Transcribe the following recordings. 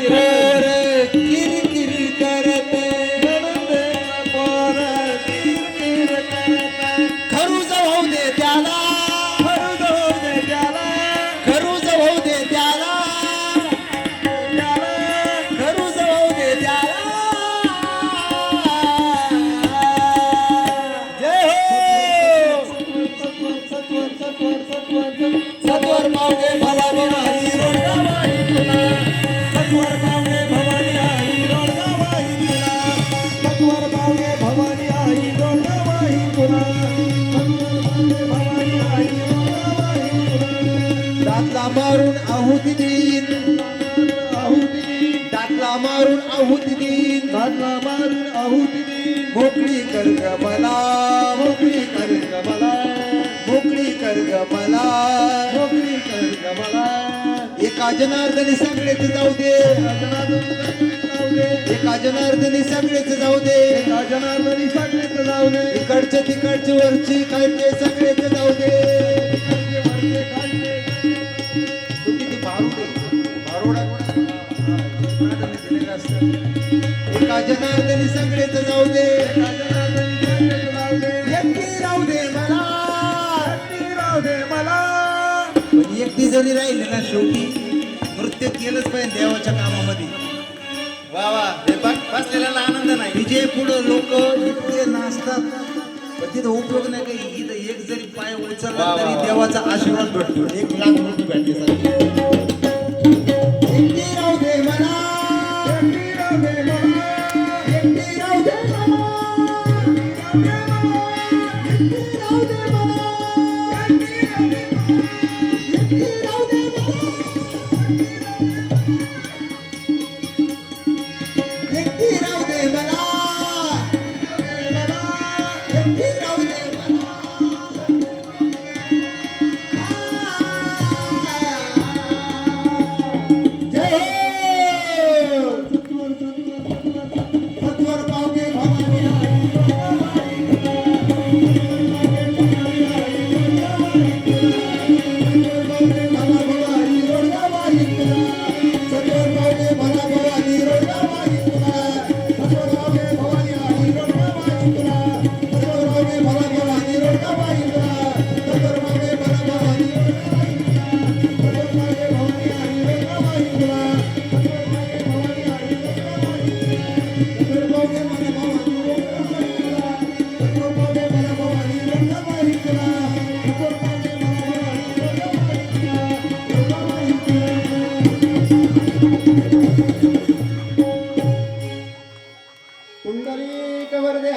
पोर किरकिर करते नणंदेचं पोर किरकिर करते खरूज होऊ दे त्याला खरूज होऊ दे त्याला खरूज होऊ दे त्याला खरूज होऊ दे त्याला जय हो सत्वर पावगे भवानी आई रोडगावाई तुला सत्वर पावगे भवानी आई रोडगावाई तुला सत्वर पावगे भवानी आई रोडगावाई तुला भवानी आई रोडगावाई तुला दातला मारून आहुती देईन दातला मारून आहुती देईन दातला मारून आहुती देईन मोकळी कर ग मला मोकळी कर ग मला मोकळी कर ग मला मोकळी कर ग मला एका जनार्दनी सगळेच जाऊ दे एका जनार्दनी सगळेच जाऊ दे एका जनार्दनी सगळेच जाऊ दे इकडचे तिकडचे वरची खालचे सगळेच जाऊ दे तू किती भारूड भारोडा एका जनार्दनी सगळेच जाऊ दे एका जनार्दनी सगळेच जाऊ दे एकटी राहू दे मला एकटी राहू दे मला पण एकटी जरी राहिली ना शेवटी नृत्य केलंच पाहिजे देवाच्या कामामध्ये वा वा हे बसलेला आनंद नाही विजय पुढं लोक इतके नाचतात पण तिथं उपयोग नाही काही इथं एक जरी पाय उचलला तरी देवाचा आशीर्वाद भेटतो 1,00,000 रुपये भेटते एकटी राहू दे मला एकटी राहू दे मला एकटी राहू दे मला एकटी राहू दे मला एकटी राहू दे मला एकटी राहू दे मला एकटी राहू दे मला जय हो सत्वर पावगे भवानी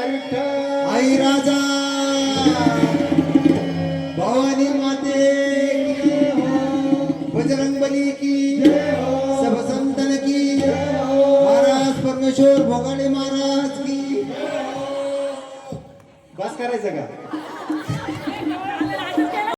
आई आई राजा भवानी माते की बजरंगबली की सब संतन की महाराज परमेश्वर भोगाडे महाराज की बस करायचं का